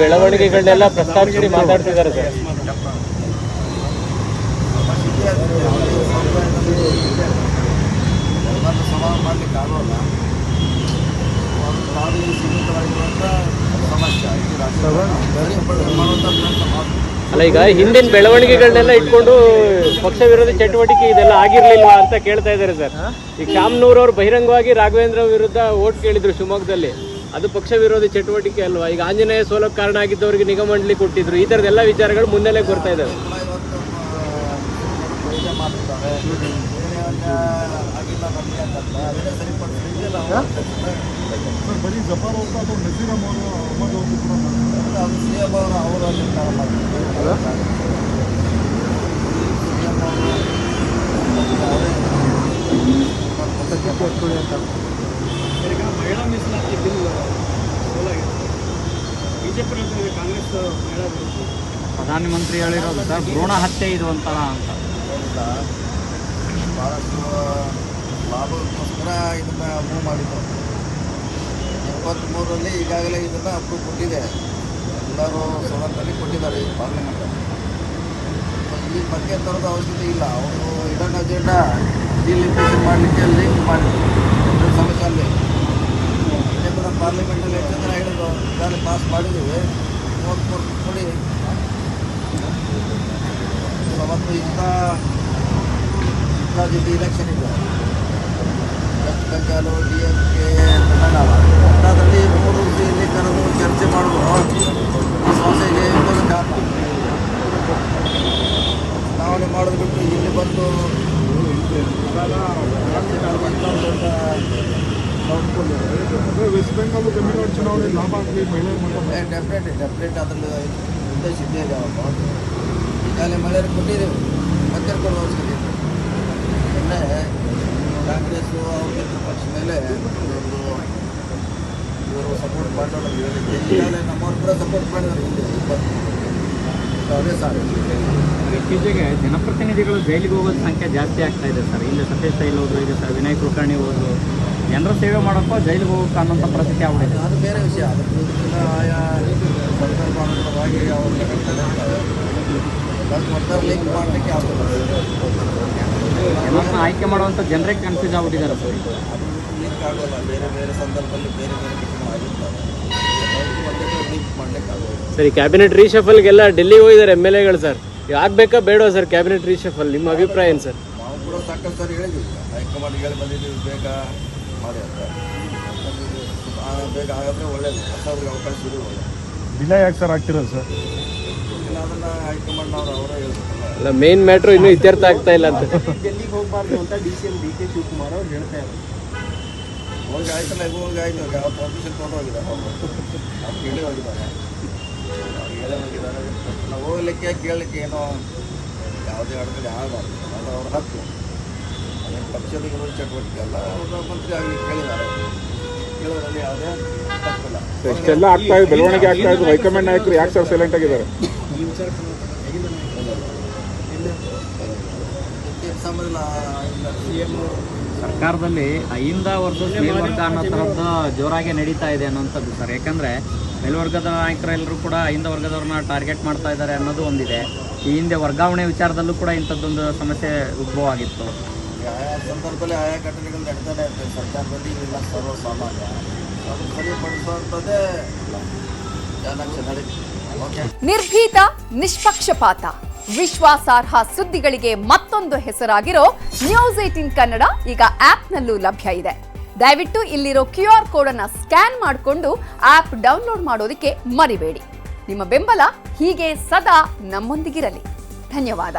ಬೆಳವಣಿಗೆಗಳನ್ನೆಲ್ಲ ಪ್ರಸ್ತಾಪಿಸಿ ಮಾತಾಡ್ತಿದ್ದಾರೆ ಸರ್. ಸವಾಲು ಮಾಡಲಿಕ್ಕೆ ಆಗೋಲ್ಲ. ಸೀಮಿತವಾಗಿರುವಂಥ ಸಮಸ್ಯೆ ಅಲ್ಲ, ಈಗ ಹಿಂದಿನ ಬೆಳವಣಿಗೆಗಳನ್ನೆಲ್ಲ ಇಟ್ಕೊಂಡು ಪಕ್ಷ ವಿರೋಧಿ ಚಟುವಟಿಕೆ ಇದೆಲ್ಲ ಆಗಿರ್ಲಿಲ್ವಾ ಅಂತ ಕೇಳ್ತಾ ಇದ್ದಾರೆ ಸರ್. ಈಗ ಶಾಮನೂರ್ ಅವರು ಬಹಿರಂಗವಾಗಿ ರಾಘವೇಂದ್ರ ವಿರುದ್ಧ ಓಟ್ ಕೇಳಿದ್ರು ಶಿವಮೊಗ್ಗದಲ್ಲಿ, ಅದು ಪಕ್ಷ ವಿರೋಧಿ ಚಟುವಟಿಕೆ ಅಲ್ವಾ? ಈಗ ಆಂಜನೇಯ ಸೋಲಕ್ಕೆ ಕಾರಣ ಆಗಿದ್ದವರಿಗೆ ನಿಗಮ ಮಂಡಳಿ ಕೊಟ್ಟಿದ್ರು, ಈ ಥರದ್ದೆಲ್ಲ ವಿಚಾರಗಳು ಮುನ್ನೆಲೆಗೆ ಬರ್ತಾ ಇದ್ದಾವೆ. ಬರೀ ಜಫಾರ್ ಅವ್ರ ಅಥವಾ ನಸೀರಮ್ ಅವರು ಅಹಮದ್ ಅವರು ಕೂಡ ಅದು ಸಿ ಎಂ ಅವರು ನಿರ್ಧಾರ ಮಾಡ್ತಾರೆ. ಈಗ ಮಹಿಳಾ ಮೀಸಲಾತಿ ಬಿಲ್ ಸೋಲಾಗಿದೆ. ಬಿಜೆಪಿ ಕಾಂಗ್ರೆಸ್ ಮಹಿಳಾ ವಿರೋಧಿ ಪ್ರಧಾನಮಂತ್ರಿ ಹೇಳಿರೋದು ಸರ್, ಭ್ರೂಣ ಹತ್ಯೆ ಇದು ಒಂಥರ ಅಂತ. ಭಾಳಷ್ಟು ಲಾಭಕ್ಕೋಸ್ಕರ ಇದನ್ನು ಮೂವ್ ಮಾಡಿದ್ದು. 23ರಲ್ಲಿ ಈಗಾಗಲೇ ಇದನ್ನು ಅಪ್ರೂವ್ ಕೊಟ್ಟಿದೆ, ಎಲ್ಲರೂ ಸದನದಲ್ಲಿ ಕೊಟ್ಟಿದ್ದಾರೆ ಈ ಪಾರ್ಲಿಮೆಂಟಲ್ಲಿ. ಈ ಬಗ್ಗೆ ತರೋದು ಅವಶ್ಯಕತೆ ಇಲ್ಲ. ಅವರು ಇಡನ್ ಅಜೆಂಡಾ ಡಿಲಿಮಿಟೇಷನ್ ಮಾಡಲಿಕ್ಕೆ ಲಿಂಕ್ ಮಾಡಿದ್ರು ಸಮಸ್ಯೆಯಲ್ಲಿ. ಇದೇ ಕೂಡ ಪಾರ್ಲಿಮೆಂಟಲ್ಲಿ ಎಷ್ಟು ಜನ ಹೇಳಿದ್ರು, ಈಗಾಗಲೇ ಪಾಸ್ ಮಾಡಿದ್ದೀವಿ, 33 ಕೊಡಿ. ಅವತ್ತು ಇಂಥ ಇಲೆಕ್ಷನ್ ಇದೆ, ವೆಸ್ಟ್ ಬೆಂಗಾಲು, DMK, ತಮಿಳುನಾಡು, ಅದರಲ್ಲಿ 3 ಇಲ್ಲಿ ಕರೆದು ಚರ್ಚೆ ಮಾಡುವ ಸಮಸ್ಯೆಗೆ ಕಾರಣ. ಚುನಾವಣೆ ಮಾಡೋದು ಬಿಟ್ಟು ಇಲ್ಲಿ ಬಂದು ವೆಸ್ಟ್ ಬೆಂಗಾಲ್ ತಮಿಳುನಾಡು ಚುನಾವಣೆ ಲಾಭ ಆಗಲಿ ಮಹಿಳೆಯರು ಡೆಫಿನೆಟ್ ಅದರಲ್ಲಿ ಉದ್ದೇಶ ಇದ್ದೇ ಇದೆ. ಈಗಾಗಲೇ ಮಹಿಳೆಯರಿಗೆ ಕೊಟ್ಟಿದ್ದೇವೆ, ಮತ್ತೆ ಕೊಡುವ ಅವಶ್ಯಕತೆ ಇದೆ. ಮೊನ್ನೆ ಕಾಂಗ್ರೆಸ್ಸು ಅವ್ರ ಪಕ್ಷ ಮೇಲೆ ಇವರು ಸಪೋರ್ಟ್ ಮಾಡೋಣ ಹೇಳಿದ್ದೆ. ಈಗಾಗಲೇ ನಮ್ಮವ್ರು ಕೂಡ ಸಪೋರ್ಟ್ ಮಾಡಿದ್ದಾರೆ. ಅದೇ ಸಾರಿ ಇತ್ತೀಚೆಗೆ ಜನಪ್ರತಿನಿಧಿಗಳು ಜೈಲಿಗೆ ಹೋಗೋದು ಸಂಖ್ಯೆ ಜಾಸ್ತಿ ಆಗ್ತಾ ಇದೆ ಸರ್. ಇಲ್ಲಿ ಸತೀಶ್ ತೈಲ್ ಹೋದ್ರು, ಈಗ ಸರ್ ವಿನಯ್ ಕುಲಕರ್ಣಿ ಹೋದ್ರು. ಜನರ ಸೇವೆ ಮಾಡೋಕ್ಕೋ ಜೈಲಿಗೆ ಹೋಗೋಕೆ ಅನ್ನೋಂಥ ಪರಿಸ್ಥಿತಿ ಆಗ್ಬಿಟ್ಟಿದೆ. ಅದು ಬೇರೆ ವಿಷಯ. ಅದಕ್ಕೆ ಆಯಾ ಸಂದರ್ಭಾನುಸಾರವಾಗಿ ಅವ್ರಿಗೆ ಒಟ್ಟಾರೆ ಲಿಂಕ್ ಮಾಡಲಿಕ್ಕೆ ಆಗೋದು. ಜನರನ್ನ ಆಯ್ಕೆ ಮಾಡುವಂಥ ಜನರಿಗೆ ಕನ್ಫ್ಯೂಸ್ ಆಗ್ಬಿಟ್ಟಿದ್ದಾರೆ ಸರ್. ಲಿಂಕ್ ಆಗೋಲ್ಲ. ಬೇರೆ ಬೇರೆ ಸಂದರ್ಭದಲ್ಲಿ ಬೇರೆ ಬೇರೆ ಲಿಂಕ್ ಆಗಿರ್ತಾರೆ. ಲಿಂಕ್ ಮಾಡಲಿಕ್ಕೆ ಆಗೋದು. ಸರಿ, ಕ್ಯಾಬಿನೆಟ್ ರೀಶಫಲ್ಗೆಲ್ಲ ಡೆಲ್ಲಿಗೆ ಹೋಗಿದ್ದಾರೆ MLAಗಳು ಸರ್. ಆಗಬೇಕಾ ಬೇಡವಾ ಸರ್ ಕ್ಯಾಬಿನೆಟ್ ರೀಶಫಲ್? ನಿಮ್ಮ ಅಭಿಪ್ರಾಯ ಏನು ಸರ್? ನಾವು ಕೂಡ ಸಾಕಷ್ಟು ಸರಿ ಹೇಳಿದ್ದೀವಿ, ಹೈಕಮಾಂಡ್ ಹೇಳಿ ಬಂದಿದ್ದೀವಿ, ಬೇಗ ಮಾಡಿ ಅಂತ. ಬೇಗ ಆಗಿದ್ರೆ ಒಳ್ಳೇದು, ಹೊಸವ್ರಿಗೆ ಅವಕಾಶ ಇರೋದು ಒಳ್ಳೆಯದು. ಡಿಲೇ ಯಾಕೆ ಸರ್ ಆಗ್ತಿರೋದು ಸರ್? ಇಲ್ಲ, ಅದನ್ನು ಹೈಕಮಾಂಡ್ನವರು ಅವರೇ ಹೇಳ್ಬೇಕಲ್ಲ. ಅಲ್ಲ, ಮೇನ್ ಮ್ಯಾಟ್ರು ಇನ್ನೂ ಇತ್ಯರ್ಥ ಆಗ್ತಾ ಇಲ್ಲ ಅಂತ. ಡೆಲ್ಲಿಗೆ ಹೋಗಬಾರ್ದು ಅಂತ DCM DK ಶಿವಕುಮಾರ್ ಅವ್ರು ಹೇಳ್ತಾ ಇದ್ದಾರೆ. ಹೋಗಿ ಆಯ್ತಲ್ಲ, ಹೋಗಿ ಆಯ್ತು. ಯಾವ ಪರ್ಮಿಷನ್ ತೊಗೊಂಡು ಹೋಗಿದ್ದಾರೆ ಅವ್ರು ಕೇಳಿ ಹೋಗಿದ್ದಾರೆ, ಹೇಳೇ ಹೋಗಿದ್ದಾರೆ. ನಾವು ಹೋಗ್ಲಿಕ್ಕೆ ಕೇಳಲಿಕ್ಕೆ ಏನೋ ಯಾವುದೇ ಅಡಗಡೆ ಆಗಬಾರ್ದು, ಅದು ಅವ್ರ ಹಕ್ಕು. ಅದೇನು ಪಕ್ಷದ ವಿರೋಧಿ ಚಟುವಟಿಕೆ ಅಲ್ಲ. ಅವ್ರ ಮಂತ್ರಿ ಆಗಲಿಕ್ಕೆ ಕೇಳಿದ್ದಾರೆ, ಕೇಳೋದ್ರಲ್ಲಿ ಯಾವುದೇ ತಪ್ಪಿಲ್ಲ. ಇಷ್ಟೆಲ್ಲ ಆಗ್ತಾ ಇದೆ, ಬೆಳವಣಿಗೆ ಆಗ್ತಾ ಇದ್ದು, ಹೈಕಮಾಂಡ್ ನಾಯಕರು ಯಾಕೆ ಸರ್ ಸೈಲೆಂಟ್ ಆಗಿದ್ದಾರೆ? ಈ ವಿಚಾರ ಸರ್ಕಾರದಲ್ಲಿ ಅಹಿಂದ ವರ್ಸಸ್ ಮೇಲ್ವರ್ಗ ಅನ್ನೋ ಥರದ್ದು ಜೋರಾಗಿ ನಡೀತಾ ಇದೆ ಅನ್ನೋಂಥದ್ದು ಸರ್. ಯಾಕಂದರೆ ಮೇಲ್ವರ್ಗದ ನಾಯಕರೆಲ್ಲರೂ ಕೂಡ ಅಹಿಂದ ವರ್ಗದವ್ರನ್ನ ಟಾರ್ಗೆಟ್ ಮಾಡ್ತಾ ಇದ್ದಾರೆ ಅನ್ನೋದು ಒಂದಿದೆ. ಈ ಹಿಂದೆ ವರ್ಗಾವಣೆ ವಿಚಾರದಲ್ಲೂ ಕೂಡ ಇಂಥದ್ದೊಂದು ಸಮಸ್ಯೆ ಉದ್ಭವ ಆಗಿತ್ತು. ಆಯಾ ಸಂದರ್ಭದಲ್ಲಿ ಆಯಾ ಘಟನೆಗಳು ನಡೀತಾನೆ ಇರ್ತದೆ ಸರ್ಕಾರದಲ್ಲಿ. ಇಲ್ಲ ಸರ್ವಸಾಮಾನ್ಯ, ಅದು ಸರಿಪಡಿಸುವಂಥದ್ದೇ ಚಾಣಾಕ್ಷ ನಡೀತದೆ. ಓಕೆ. ನಿರ್ಭೀತ, ನಿಷ್ಪಕ್ಷಪಾತ, ವಿಶ್ವಾಸಾರ್ಹ ಸುದ್ದಿಗಳಿಗೆ ಮತ್ತೊಂದು ಹೆಸರಾಗಿರೋ News18 ಕನ್ನಡ ಈಗ ಆಪ್ನಲ್ಲೂ ಲಭ್ಯ ಇದೆ. ದಯವಿಟ್ಟು ಇಲ್ಲಿರೋ QR ಕೋಡ್ ಅನ್ನು ಸ್ಕ್ಯಾನ್ ಮಾಡಿಕೊಂಡು ಆಪ್ ಡೌನ್ಲೋಡ್ ಮಾಡೋದಕ್ಕೆ ಮರಿಬೇಡಿ. ನಿಮ್ಮ ಬೆಂಬಲ ಹೀಗೆ ಸದಾ ನಮ್ಮೊಂದಿಗಿರಲಿ. ಧನ್ಯವಾದ.